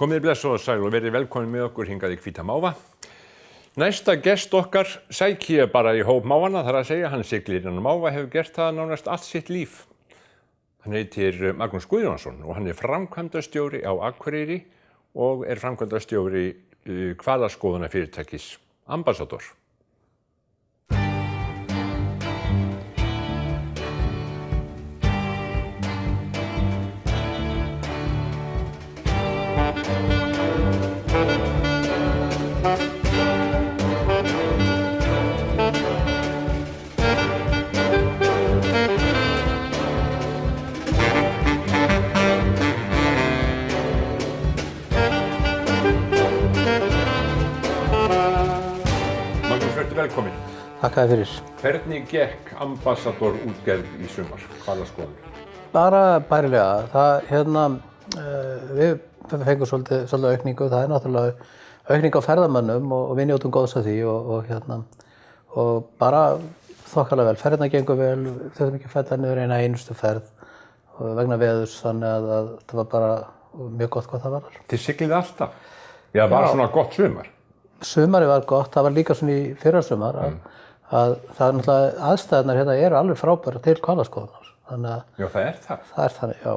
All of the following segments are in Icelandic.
Komið bless og sæl og verið velkomin með okkur hingað í Hvíta Máva. Næsta gest okkar sæki ég bara í hóp mávanna, þar að segja hann siglir innan Máva, hefur gert það nánast allt sitt líf. Hann heitir Magnús Guðjónsson og hann framkvæmdastjóri á Akureyri og framkvæmdastjóri hvalaskoðunarfyrirtækis Ambassador. Velkomin. Þakka þér fyrir. Hvernig gekk Ambassador útgerð í sumar? Hvalaskoðun? Bara bærilega. Við fengum svolítið aukningu. Það náttúrulega aukning á ferðamönnum og við njótum góðs af því og bara þokkalega vel. Ferðirnar gengur vel, þurfum ekki að fella niður eina einustu ferð vegna veðurs, þannig að það var bara mjög gott hvað það var. Þið siglið alltaf? Já, var svona gott sumar? Sumarið var gott, það var líka svona í fyrrasumar að það er náttúrulega aðstæðurnar hérna eru alveg frábærar til hvalaskoðunar. Þannig að já, það er það? Það er þannig, já.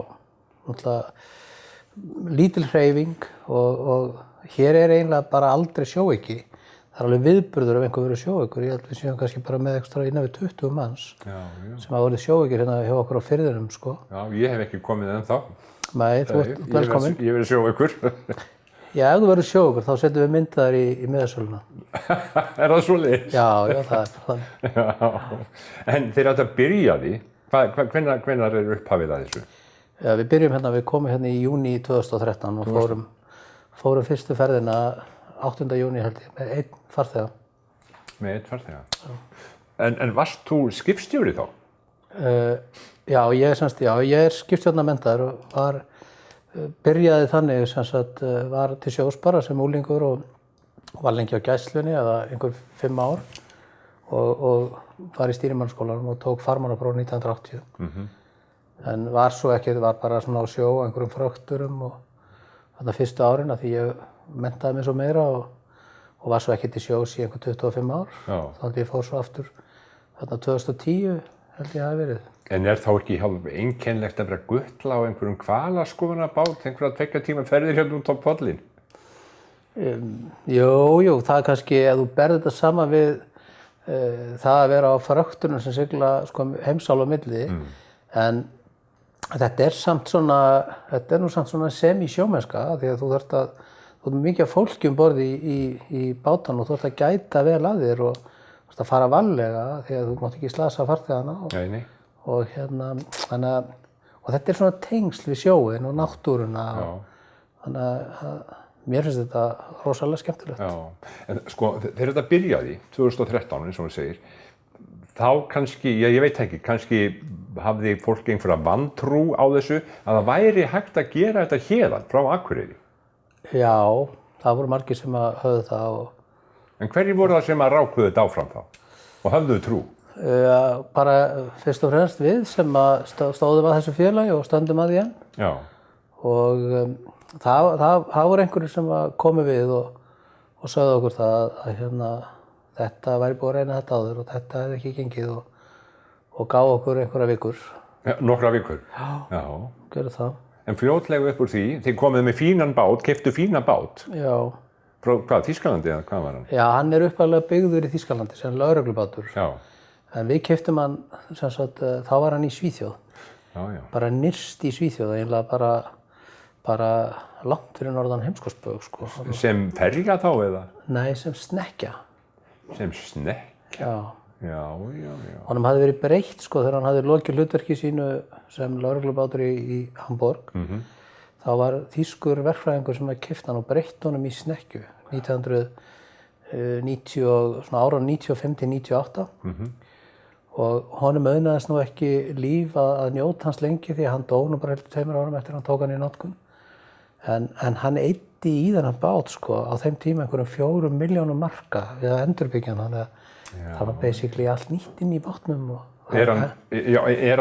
Náttúrulega lítil hreyfing og hér er eiginlega bara aldrei sjóauki. Það er alveg viðburður ef einhver verið sjóaukur. Ég held við séum kannski bara með ekstra innan við 20 manns sem hafa verið sjóaukir hérna hjá okkur á firðinum, sko. Já, ég hef ekki komið ennþá. Nei, þú ert velkominn. Ég hef verið sjóaukur. Já, ef þú verður sjóaukur, þá setjum við myndaðar í miðasöluna. Er það svoleiðis? Já, það er þannig. Já. En þeir átt að byrja því, hvenær er upphafið að þessu? Já, við komum hérna í júní 2013 og fórum fyrstu ferðina 8. júní held ég, með einn farþega. Með einn farþega? Já. En varst þú skipstjóri þá? Já, ég er skipstjórnarmenntaður og byrjaði þannig var til sjós bara sem unglingur og var lengi á gæslunni eða einhver 5 ár og var í stýrimannsskólanum og tók farmannapróf 1980. En var svo ekki, var bara svona á sjó á einhverjum frökturum og þarna fyrstu árin að því ég menntaði mig svo meira og var svo ekki til sjós í einhver 25 ár. Þannig að ég fór svo aftur þarna 2010 held ég hafi verið. En þá ekki hálf einkennilegt að vera að gutla á einhverjum hvalaskoðunarbát, einhverja 2 tíma ferðir hérna út á pollinn? Jú, það er kannski, ef þú berð þetta saman við það að vera á fröktunum sem sigla heimsálfu á milli, en þetta er nú samt svona semi-sjómennska, því að þú ert mikið af fólki borð í bátan og þú ert að gæta vel að þér og þú ert að fara varlega því að þú mátt ekki slasa farþegana. Nei. Og þetta er svona tengsl við sjóinn og náttúruna þannig að mér finnst þetta rosalega skemmtilegt. Já, en sko þegar þetta byrjaði 2013 eins og þú segir, þá kannski, ég veit ekki, kannski hafði fólk einhverja vantrú á þessu að það væri hægt að gera þetta héðan frá Akureyri? Já, það voru margir sem höfðu það. En hverjir voru það sem rákuðu þetta áfram þá og höfðu trú? Bara fyrst og fremst við sem stóðum að þessu félagi og stöndum að því enn. Já. Og það voru einhverjir sem komu við og sögðu okkur það að þetta væri búið að reyna þetta áður og þetta hefði ekki gengið og gaf okkur einhverja vikur. Ja, nokkra vikur? Já, gerðu það. En fljótlega upp úr því, þið komið með fínan bát, keyptu fínan bát? Já. Frá hvað, Þýskalandi eða hvað var hann? Já, hann er upphaflega byggður í Þýskalandi sem lögreglubátur. Já. En við keyptum hann, þá var hann í Svíþjóð. Já. Bara nyrst í Svíþjóð, eiginlega bara langt fyrir norðan Heimskautsbaug, sko. Sem ferja þá eða? Nei, sem snekkja. Sem snekkja? Já. Honum hafði verið breytt, sko, þegar hann hafði lokið hlutverki sínu sem lögreglubátur í Hamborg. Þá var þýskur verkfræðingur sem keypti hann og breytt honum í snekkju 1990, 95-98. Og honum auðnaðist nú ekki líf að njóta hans lengi því að hann dó nú bara 2 árum eftir hann tók hann í notkun. En hann eyddi í þennan bát, sko, á þeim tíma einhverjum 4 milljónum marka við að endurbyggja hann. Þannig að það var basically allt nýtt inn í bátnum. Er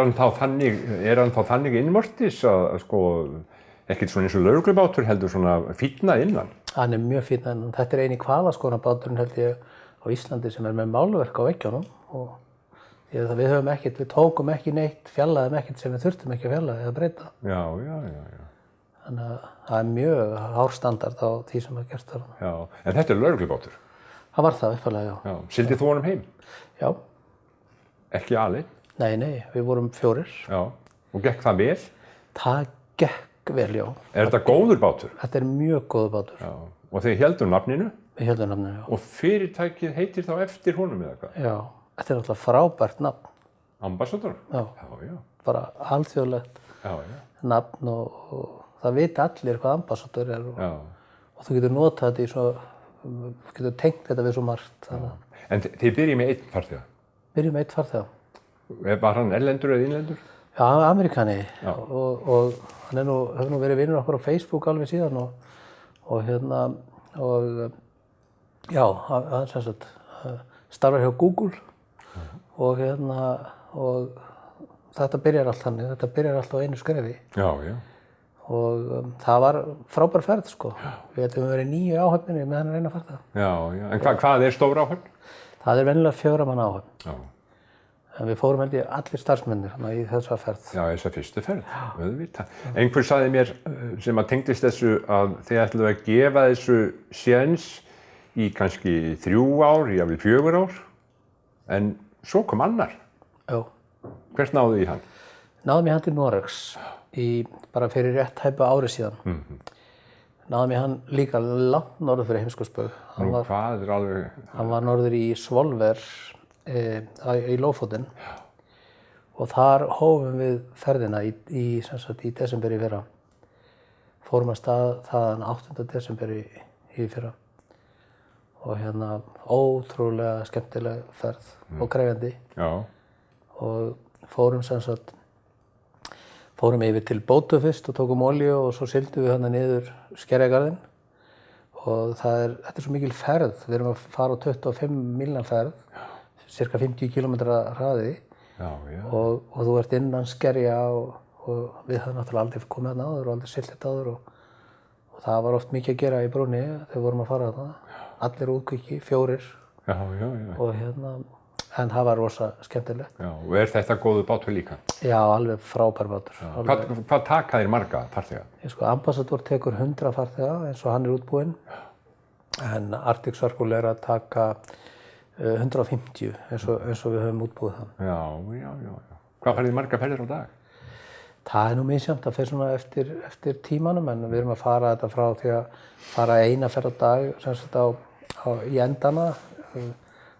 hann þá þannig innvortis að sko, Ekkert svona eins og lögreglubátur heldur svona fínna innan. Hann mjög fínn en þetta eini hvalaskoðunarbáturinn held ég á Íslandi sem með málverk á veggjónum og því að við tókum ekki neitt, fjallaðum ekkert sem við þurftum ekki að fjallaði eða breyta. Já. Þannig að það mjög hár standard á því sem að gert þar. Já, en þetta lögreglubátur? Það var það uppalega, já. Sigldið þú honum heim? Já. Ekki aleinn? Nei, við vorum 4. Já, og gekk það vel? Það gekk vel, já. Er þetta góður bátur? Þetta mjög góður bátur. Já, og þið heldum nafninu? Við heldum nafninu, já. Og fyrirtækið heitir þá eftir honum eða hvað? Já, þetta náttúrulega frábært nafn. Ambassador? Já. Bara alþjóðlegt nafn og það vita allir hvað ambassador er og þú getur notað þetta í svo, þú getur tengt þetta við svo margt. En þið byrjið með einn farþega? Byrjum með einn farþega. Var hann erlendur eða innlendur? Já, Amerikani og hann hefur nú verið vinur okkur á Facebook alveg síðan og hann sem sagt starfar hjá Google og þetta byrjar allt þannig, þetta byrjar allt á einu skrefi. Já. Og það var frábær ferð sko. Við ætlum að vera í 9 áhöfninni með hann eina farþega. Já. En hvað er stór áhöfn? Það er venjulega 4 manna áhöfn. Já. En við fórum held ég allir starfsmennir í þessa ferð. Já, þessa fyrstu ferð, auðvitað. Einhver sagði mér sem að tengdist þessu að þið ætluðu að gefa þessu séns í kannski 3 ár, jafnvel 4 ár, en svo kom annar. Já. Hvert náðu í hann? Náðum í hann til Noregs bara fyrir rétt hæpu ári síðan. Náðum í hann líka langt norður fyrir Heimskautsbaug. Hvað er alveg? Hann var norður í Svolvær í Lófótinn og þar hófum við ferðina í desember í fyrra. Fórum að stað þaðan 8. desember í fyrra og ótrúlega skemmtileg ferð og krefjandi. Já. Og fórum yfir til Bótu fyrst og tókum olíu og svo sigldum við niður Skerjagarðinn og þetta er svo mikil ferð. Við erum að fara á 25 mílna ferð, cirka 50 km hraði og þú ert innan Skerja og við höfum náttúrulega aldrei komið þarna áður og aldrei siglt þetta áður og það var oft mikið að gera í brúnni þegar við vorum að fara þarna. Allir útkviki, 4 og en það var rosa skemmtilegt. Já, og er þetta góður bátur líka? Já, alveg frábær bátur. Hvað taka þér marga farþega? Ambassador tekur 100 farþega eins og hann er útbúinn. En Arctic Circle er að taka 150 eins og við höfum útbúið þann. Já. Hvað farið þið marga ferðir á dag? Það er nú misjafnt að fer svona eftir tímanum en við erum að fara þetta frá því að fara eina ferð á dag sem sagt í endana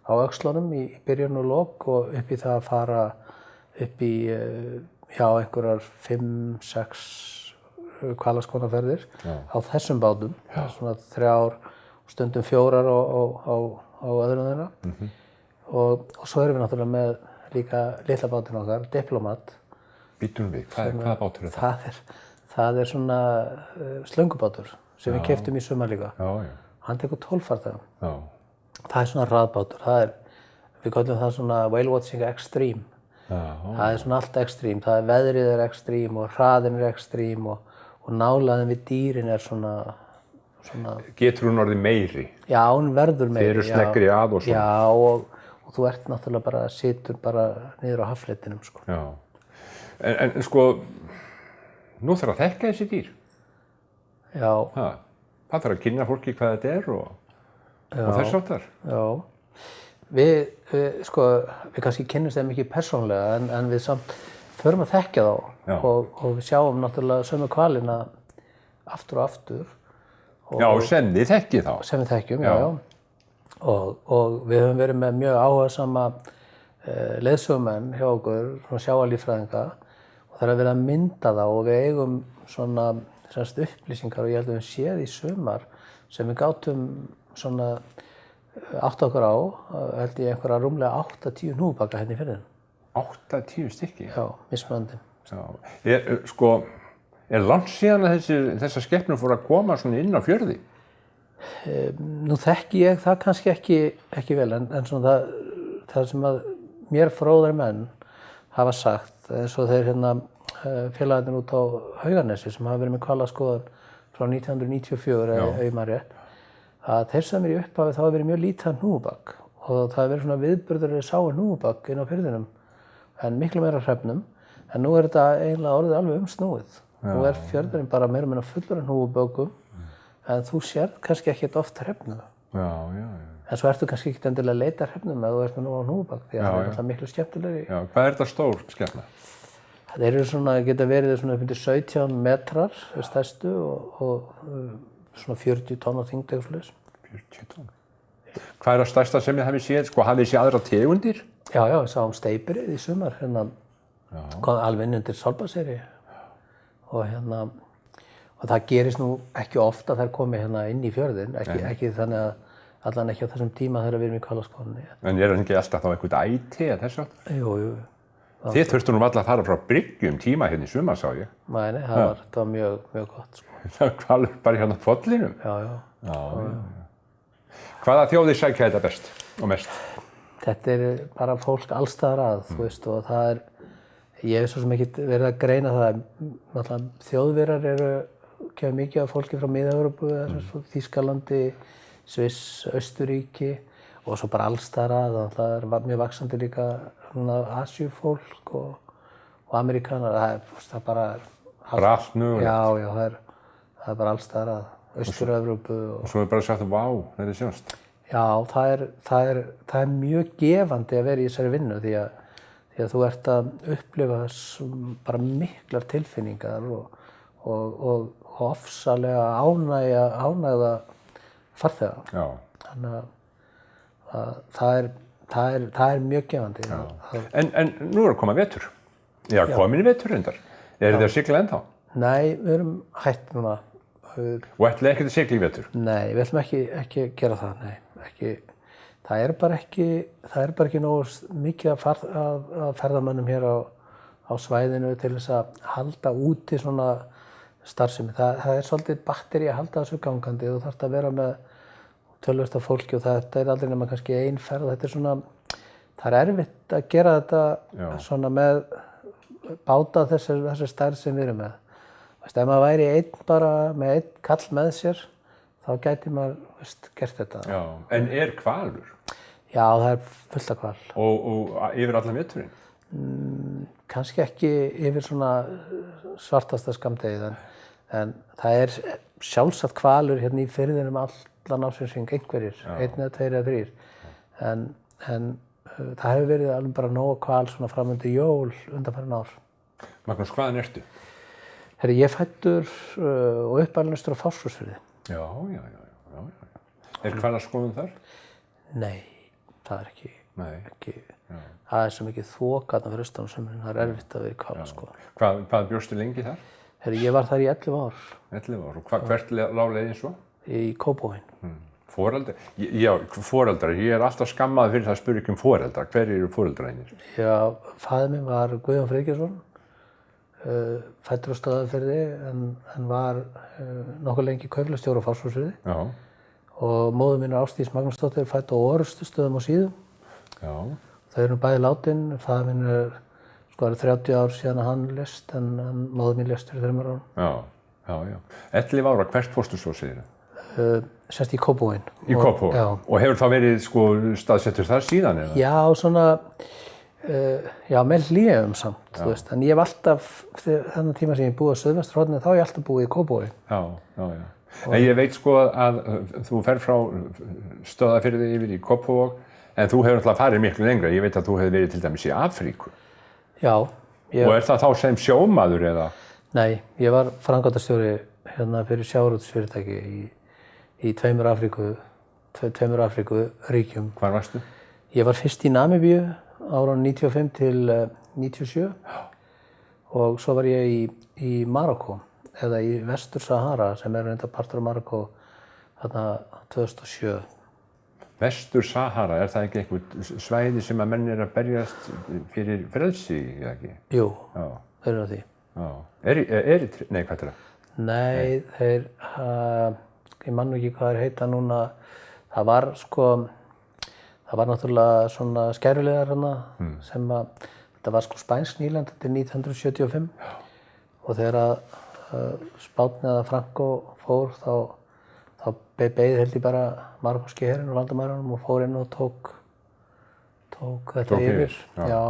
á öxlunum í byrjun og lok og upp í það að fara upp í einhverjar 5-6 hvalaskoðunarferðir á þessum bátum. Svona 3 stundum 4 á öðrum þeirra. Og svo erum við náttúrulega með líka litla bátinn okkar, Diplomat. Býtum við, hvaða bátur er það? Það er svona slöngubátur sem við keyptum í sumar líka. Hann tekur 12 farþega. Það er svona hraðbátur, við köllum það svona whale watching extreme. Það er svona allt extreme, veðrið er extreme og hraðin er extreme og nálægðin við dýrin er svona... Getur hún orðið meiri? Já, hún verður meiri. Þið eru sneggri að og svona? Já, og þú ert náttúrulega situr bara niður á haffletinum, sko. Já, en sko, nú þarf að þekka þessi dýr. Já. Það þarf að kynna fólki hvað þetta er og þess áttar. Já. Við kannski kynnumst þeim ekki persónlega en við samt förum að þekkja þá og við sjáum náttúrulega sömu hvalina aftur og aftur. Sem þið þekkið þá. Sem við þekkjum, já. Og við höfum verið með mjög áhugasama leiðsögumenn hjá okkur, svona sjávarlíffræðinga og það er verið að mynda þá og við eigum svona upplýsingar og ég held að við séð í sumar sem við gátum svona átta okkur á, held ég einhverja rúmlega 8-10 hnúfubaka hérna í firðinum. 8-10 stykki? Já, mismunandi. Er langt síðan að þessar skepnur fóru að koma svona inn á fjörði? Nú þekki ég það kannski ekki vel en svona það sem að mér fróðir menn hafa sagt eins og þeir félagarnir út á Hauganesi sem hafa verið með hvalaskoðun frá 1994 ef ég man rétt, að þeir sem í upphafi þá hafa verið mjög lítið hnúfubak og það hafi verið svona viðburður að sáu hnúfubak inn á firðinum en miklu meira hrefnum, en nú þetta eiginlega orðið alveg umsnúið. Nú fjörðurinn bara meira meina fullur af hnúfubökum en þú sérð kannski ekkert oft hrefnu. En svo ertu kannski ekkert endilega að leita hrefnum ef þú ert með nú á hnúfubak því að það er alltaf miklu skemmtilegri. Já, hvað er þetta stór skepna? Það eru svona, geta verið svona upp undir 17 metrar stærstu og svona 40 tonn á þyngd eða svoleiðis. 40 tonn? Hvað er það stærsta sem þið hafið séð? Sko, hafið þið séð aðra tegundir? Já, við sáum steypirið í sumar, kom alveg inn undir Sólbaseri og það gerist nú ekki ofta þær komi inn í fjörðinn, ekki þannig að allan ekki á þessum tíma þegar við erum í hvalaskoðunni. En er það ekki alltaf þá eitthvað æti eða þess að? Jú. Þið þurftu nú alltaf að fara frá Bryggju tíma hérna í sumar, sá ég. Nei, það var mjög gott. Sko. Það var hvalur bara hérna á pollinum? Já. Hvaða þjóðir sækja þetta best og mest? Þetta er bara fólk allstaðar að, þú veist, og það er, ég hef svo sem ekkert verið að greina það, náttúrulega þjóðverjar kemur mikið af fólki frá Mið-Evrópu, Þýskalandi, Sviss, Austurríki og svo bara allstaðar að, það er mjög vaxandi líka Asíufólk og Ameríkanar, það er bara allt mögulegt. Já, það er bara allstaðar að, Austur-Evrópu og svo er bara sagt vá, þetta sjást. Já, það er mjög gefandi að vera í þessari vinnu því að þú ert að upplifa bara miklar tilfinningar og ofsalega ánægða farþega. Já. Þannig að það er mjög gefandi. En nú er að koma vetur. Já, komin í vetur reyndar. Er þið að sigla ennþá? Nei, við erum hætt núna. Og ætlið ekki að sigla í vetur? Nei, við ætlum ekki að gera það, nei. Það er bara ekki nógu mikið af ferðamönnum hér á svæðinu til þess að halda úti svona starfsemi. Það er svolítið batteri að halda þessu gangandi. Þú þarft að vera með töluvert af fólki og þetta er aldrei nema kannski ein ferð. Þetta er svona, það er erfitt að gera þetta svona með báta þessari stærð sem við erum með. Ef maður væri bara með einn kall með sér, þá gæti maður gert þetta. Já, en er hvalur? Já, það er fullt af hval. Og yfir allan veturinn? Kannski ekki yfir svona svartasta skammdegið, en það er sjálfsagt hvalur hérna í firðinum allan ársins hring, einhverjir, 1 eða 2 eða 3. En það hefur verið alveg bara nóg hval svona fram undir jól undanfarin ár. Magnús, hvaðan ertu? Herri, ég fæddur og uppalinn austur á Fáskrúðsfirði. Já. Er hvalaskoðun þar? Nei, það er ekki. Nei. Það er svo mikið þoka þarna fyrir austan á sumrin, það er erfitt að vera í hvalaskoðun. Hvað bjóstu lengi þar? Herri, ég var þar í 11 ár. 11 ár, og hvert lá leiðin svo? Í Kópavogi. Foreldrar? Já, foreldrar. Ég er alltaf skammaður fyrir það að spyrja ekki foreldrar. Hverjir eru foreldrarnir? Já, faðir minn var Guðjón Friðgeirsson. Fæddur á Stöðvarfirði en var nokkuð lengi kaupfélagsstjóri á Fáskrúðsfirði. Já. Og móðir mín er Ásdís Magnúsdóttir, fædd á Orustustöðum á Síðum. Já. Þau eru bæði látin. Faðir minn það er 30 ár síðan að hann lést en móðir mín lést fyrir 3 árum. Já. 11 ára, hvert fórstu svo segir þið? Sérst í Kópavoginn. Í Kópavog? Já. Og hefur það verið staðsettur þar síðan eða? Já, svona með hléum samt, þú veist, en ég hef alltaf, þennan tíma sem ég búið á Suðvesturhorninu, þá hef ég alltaf búið í Kópavogi. Já. En ég veit að þú fer frá Stöðvarfirði yfir í Kópavog, en þú hefur alltaf farið miklu lengra. Ég veit að þú hefur verið til dæmis í Afríku. Já. Og er það þá sem sjómaður eða? Nei, ég var framkvæmdastjóri fyrir sjávarútvegsfyrirtæki í 2 Afríkuríkjum. Hvar varstu? Ég var fyrst í Namibíu ára 95 til 97 og svo var ég í Marokkó eða í Vestur Sahara sem er enda partur af Marokkó þarna 2007. Vestur Sahara, er það ekki eitthvað svæði sem að menn er að berjast fyrir frelsi, eða ekki? Jú, þeir eru á því. Nei, hvað er það? Nei, ég man nú ekki hvað þeir heita núna. Það var náttúrulega svona skæruliðar hérna sem að, þetta var spænsk nýlenda til 1975 og þegar Spánn eða Franco fór þá beið held ég bara marokkóski herinn og landamærunum og fór inn og tók þetta yfir. Já.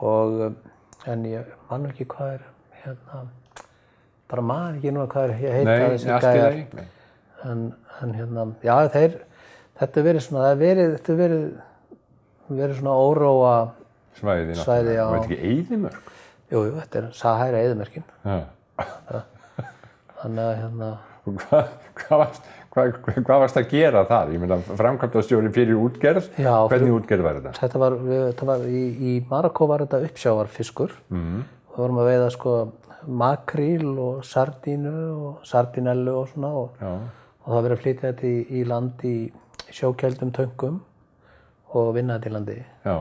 Og en ég man ekki hvað hérna, bara man ekki núna hvað heita þessi gæjar. En hérna, já þetta verið svona, þetta verið svona óróa svæði á. Var þetta ekki eyðimörk? Jú, þetta Sahara eyðimörkin. Þannig að hérna. Hvað varst að gera það? Ég meina, framkvæmdastjóri fyrir útgerð. Já. Hvernig útgerð var þetta? Þetta var í Marokkó var þetta uppsjávarfiskur. Við vorum að veiða sko makríl og sardínu og sardínellu og svona og það var verið að flytja þetta í land í sjókældum töngum og vinna þetta í landi. Já.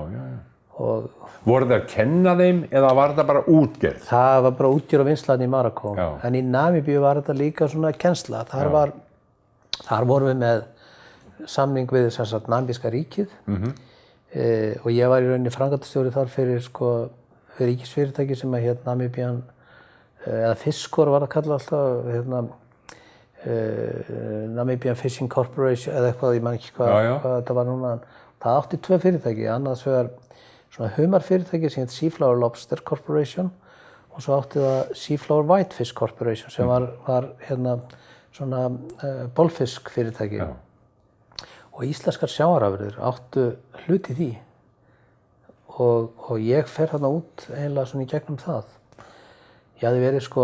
Og voru þið að kenna þeim eða var þetta bara útgerð? Það var bara útgerð og vinnsla í Marokkó. En í Namibíu var þetta líka svona kennsla. Þar vorum við með samning við Namibíska ríkið og ég var í rauninni framkvæmdastjóri þar fyrir ríkisfyrirtæki sem hét Namibian eða Fiskor var að kalla alltaf Namibian Fishing Corporation eða eitthvað, ég man ekki hvað þetta var núna. Það átti 2 fyrirtæki, annars vegar svona humarfyrirtæki sem heit Seaflower Lobster Corporation og svo átti það Seaflower Whitefish Corporation sem var hérna svona bolfisk fyrirtæki. Og íslenskar sjávarafurðir áttu hlut í því og ég fer þarna út eiginlega svona í gegnum það. Ég hafði verið sko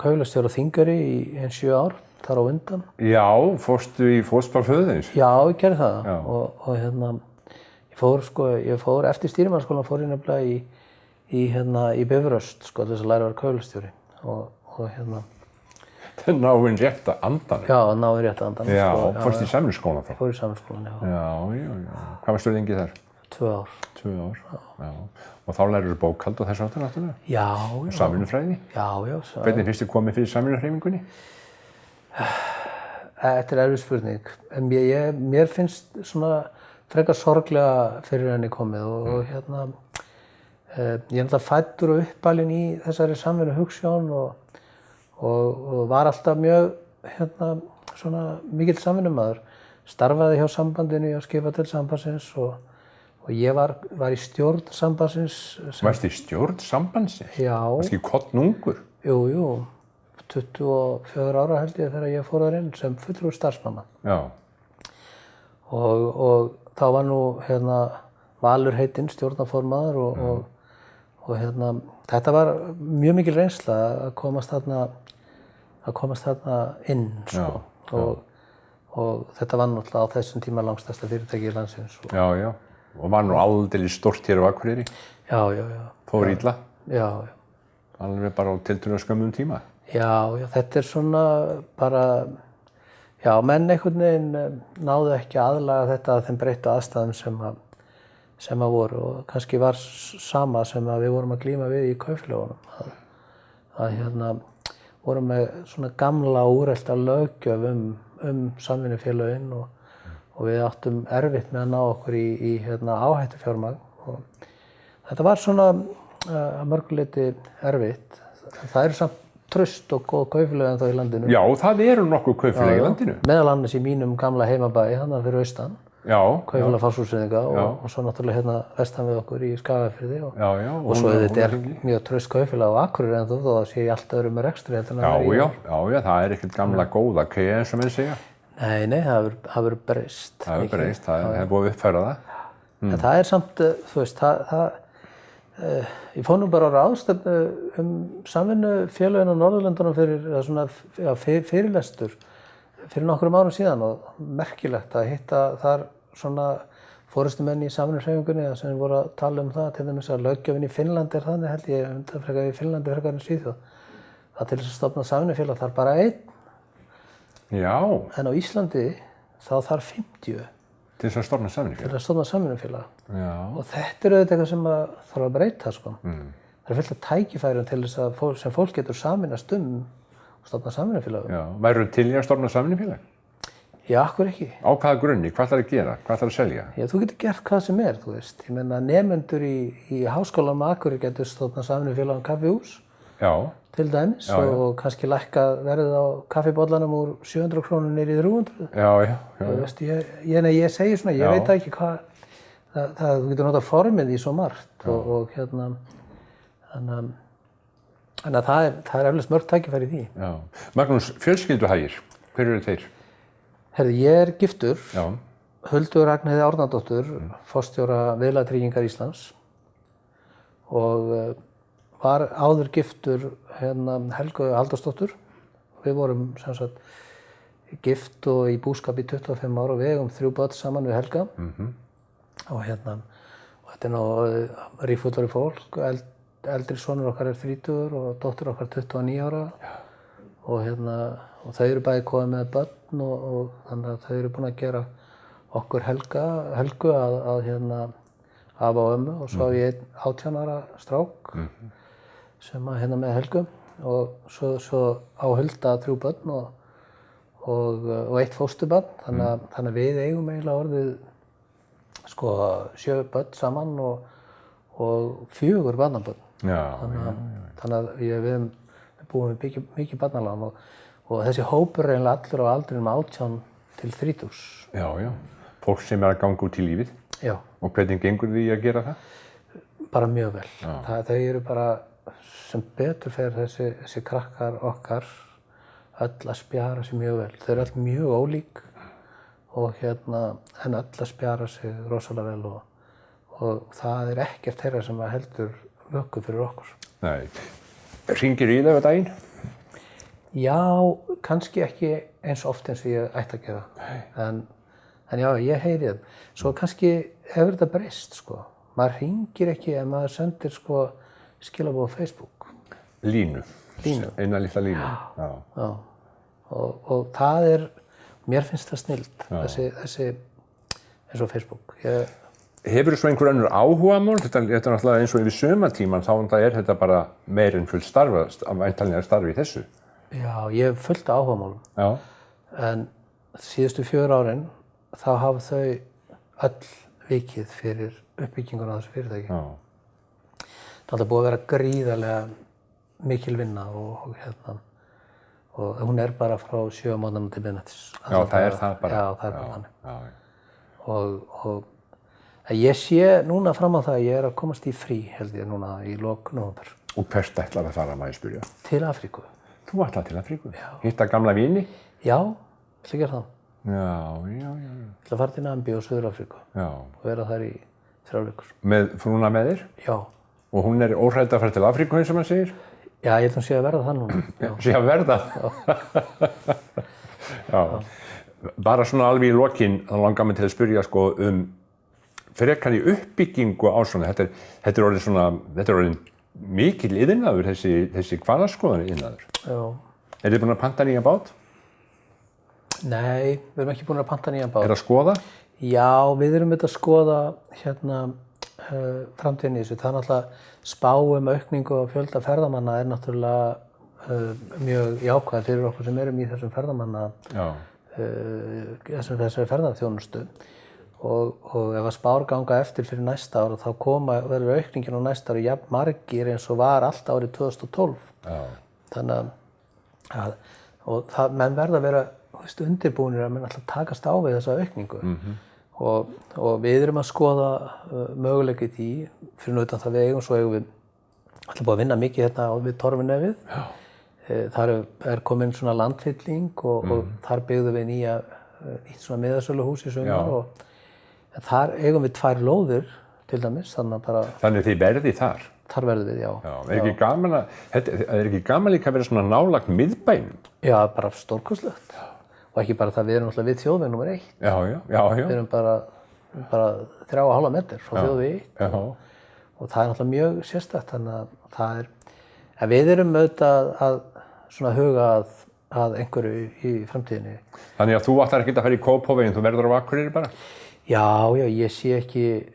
kaupfélagstjóri á Þingeyri í 7 ár þar á undan. Já, fórstu í fótspor föðurins? Já, ég gerði það og hérna ég fór eftir stýrimannsskólann fór ég nefnilega í Bifröst sko til þess að læra að vera kaupfélagstjóri og hérna. Það náinn rétt að andan? Já, náinn rétt að andan. Já, fórst í samvinnuskólann þá? Fór í samvinnuskólann, já. Já. Hvað varstu lengi þar? 2 ár. 2 ár, já. Og þá lærður bókhald og þess áttur náttúrulega? Já. Samvinnufræði? Já. Hvernig fyrst þið komið fyrir samvinnuhreyfingunni? Þetta erfið spurning. En mér finnst svona frekar sorglega fyrir henni komið og hérna ég er alltaf fæddur og uppalinn í þessari samvinnuhugsjón og var alltaf mjög hérna svona mikill samvinnumaður. Starfaði hjá sambandinu og skipaði til sambandsins og ég var í stjórn sambandsins. Varstu í stjórn sambandsins? Já. Varstu ekki kollnungur? Jú. 24 ára held ég þegar ég fór þar inn sem fulltrúi starfsmanna. Já. Og þá var nú hérna Valur heitinn stjórnarformaður og hérna þetta var mjög mikil reynsla að komast þarna inn sko. Og þetta var náttúrulega á þessum tíma langstærsta fyrirtæki í landsins. Já. Og var nú aldrei stórt hér á Akureyri? Já. Fór illa? Já. Alveg bara á tiltölulega skömmum tíma? Já, þetta svona bara, menn einhvern veginn náðu ekki að aðlaga þetta að þeim breyttu aðstæðum sem voru og kannski var sama sem við vorum að glíma við í kaupfélögunum. Að hérna vorum með svona gamla úrelta löggjöf samvinnufélögin og við áttum erfitt með að ná okkur í áhættufjármagn og þetta var svona að mörgu leyti erfitt. Það eru samt traust og góð kaupfélög ennþá í landinu. Já, það eru nokkuð kaupfélög í landinu. Meðal annars í mínum gamla heimabæ, þarna fyrir austan. Kaupfélag Fáskrúðsfirðinga og svo náttúrulega hérna vestan við okkur í Skagafirði og svo þetta mjög traust kaupfélag á Akureyri ennþá þó það sé í allt öðrum rekstri heldur en það er í. Já, það er ekkert gamla góða KEA eins og menn segja. Nei, það hefur breyst. Það hefur breyst, það er búið að uppfæra það. En það er samt, þú veist, ég fór nú bara á ráðstefnu samvinnufélögin á Norðurlöndunum fyrir fyrirlestur fyrir nokkrum árum síðan og merkilegt að hitta þar svona forystumenn í samvinnuhreyfingunni sem voru að tala um það, til dæmis að löggjöfin í Finnlandi þannig held ég frekar í Finnlandi frekar en Svíþjóð. Það til þess að stofna samvinnufélag þarf bara 1. Já. En á Íslandi þá þarf 50. Til þess að stofna samvinnufélag? Til að stofna samvinnufélag. Já. Og þetta auðvitað eitthvað sem þarf að breyta sko. Það fullt af tækifærum til þess að sem fólk getur sameinast og stofna samvinnufélag. Já. Værirðu til í að stofna samvinnufélag? Já, akkur ekki. Á hvaða grunni? Hvað ætlarðu að gera? Hvað ætlarðu að selja? Já, þú getur gert hvað sem þú veist. Ég meina nemendur í háskólanum á Akureyri getur stofna samvinnufélag kaffihús Já. til dæmis Já, já. og kannski lækka verðið á kaffibollanum úr 700 krónur niður í 300. Já. Þú veist, ég segi svona, ég veit ekki hvað, þú getur notað formið í svo margt og hérna, þannig að það er eflaust mörg tækifæri í því. Já. Magnús, fjölskylduhagir, hver eru þeir? Herðu, ég er giftur, Já. Huldu Ragnheiði Árnadóttur, forstjóra Viðlagatryggingar Íslands og var áður giftur Helgu Halldórsdóttur. Við vorum sem sagt gift og í búskap í 25 ár og við eigum 3 börn saman við Helga. Og og þetta er nú ríkfullorðið fólk. Eldri sonur okkar er 30 og dóttir okkar 29 ára. Og þau eru bæði komið með börn og þannig að þau eru búin að gera okkur Helgu að afa og ömmu og svo ég 18 ára strák sem að með Helgu og svo á Hulda 3 börn og 1 fósturbarn þannig að við eigum eiginlega orðið sko 7 börn saman og 4 barnabörn. Þannig að við búum við mikið barnalán og þessi hópur er eiginlega allur á aldrinum 18 til 30. Já. Fólk sem er að ganga út í lífið. Já. Og hvernig gengur því að gera það? Bara mjög vel. Þau eru bara sem betur fer þessi krakkar okkar öll að spjara sig mjög vel. Þau eru öll mjög ólík og en öll að spjara sig rosalega vel og það er ekkert þeirra sem heldur vöku fyrir okkur. Nei. Hringir í þau á daginn? Já, kannski ekki eins oft eins og ég ætti að gera. En já, ég heyri þeim. Svo kannski hefur þetta breyst, sko. Maður hringir ekki ef maður sendir, sko, skilaboð á Facebook. Línu. Eina litla línu. Já. Og það er, mér finnst það snillt, þessi eins og Facebook. Hefur þú svo einhver önnur áhugamál? Þetta er náttúrulega eins og yfir sumartíman, þá er þetta bara meir en fullt væntanlega starfi í þessu. Já, ég hef fullt áhugamálum. Já. En síðustu 4 árin þá hafa þau öll vikið fyrir uppbygginguna á þessu fyrirtæki. Það er alltaf búið að vera gríðarlega mikil vinna og hún er bara frá 7 mánuðum til miðnættis. Já, það er það bara. Já, það er bara þannig. Og ég sé núna fram á það að ég er að komast í frí, held ég, núna í lok nóvember. Og hvert ætlar að fara, má ég spyrja? Til Afríku. Þú ætlar til Afríku? Já. Hitta gamla vini? Já, ég ætla að gera það. Já. Ég ætla að fara til Namibíu og Suður-Afríku. Já. Og vera þar í 3 vikur. Með frúna með þér? Já. Og hún er óhrædd að fara til Afríku eins og maður segir? Já, ég held að hún sé að verða það núna. Sé að verða? Já. Bara svona alveg í lokin, þá langar mig til að spyrja sko frekar í uppbyggingu á svona. Þetta er orðin mikil iðnaður, þessi hvalaskoðun iðnaður. Já. Er þið búin að panta nýjan bát? Nei, við erum ekki búin að panta nýjan bát. Er það að skoða? Já, við erum að skoða framtíðin í þessu. Það er náttúrulega spáum aukningu á fjölda ferðamanna er náttúrulega mjög jákvæð fyrir okkur sem erum í þessum ferðamanna, þessari ferðaþjónustu. Og ef að spár ganga eftir fyrir næsta ár þá verður aukningin á næsta ári jafn margir eins og var allt árið 2012. Já. Þannig að menn verða að vera undirbúnir að menn alltaf takast á við þessa aukningu. Og við erum að skoða möguleika í því fyrir utan það við eigum, svo eigum við alltaf búið að vinna mikið hérna við Torfinefið. Þar er komin svona landfylling og þar byggðum við nýtt svona miðasöluhús í sumar og þar eigum við 2 lóðir til dæmis, Þannig þið verðið þar? Þar verðum við, já. Er ekki gaman líka að vera svona nálagt miðbænum? Já, bara stórkostlegt. Og ekki bara það, við erum alltaf við þjóðveg nr. 1. Já. Við erum bara 3,5 metrar frá þjóðveg 1. Og það er alltaf mjög sérstakt, þannig að það er... En við erum auðvitað að svona huga að einhverju í framtíðinni. Þannig að þú ætlar ekki að fara í Kópavoginn, þú verður á Akureyri bara? Já, ég sé ekki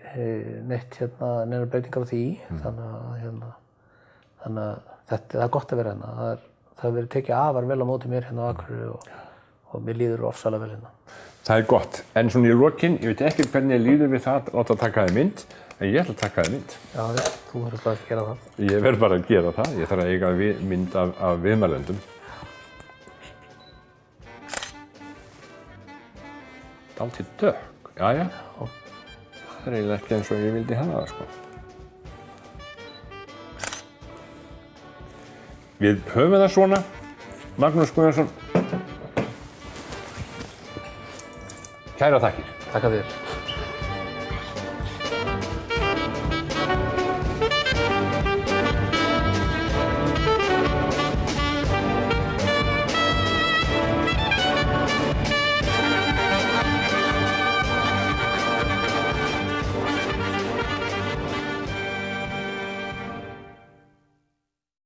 neitt neina breytingar á því, þannig að það er gott að vera hérna. Það hefur verið tekið afar vel á móti mér hérna á Akureyri og mér líður ofsalega vel hérna. Það er gott, en svona í lokin, ég veit ekki hvernig ég líður við það að láta taka þér mynd, En ég ætla að taka þér mynd. Já, þú verður bara að gera það. Ég verð bara að gera það. Ég þarf að eiga mynd af viðmælendum. Dálítið dökk. Jæja. Það er eiginlega ekki eins og ég vildi hafa það, sko. Við höfum það svona. Magnús Guðjónsson. Kæra þakkir. Takk fyrir.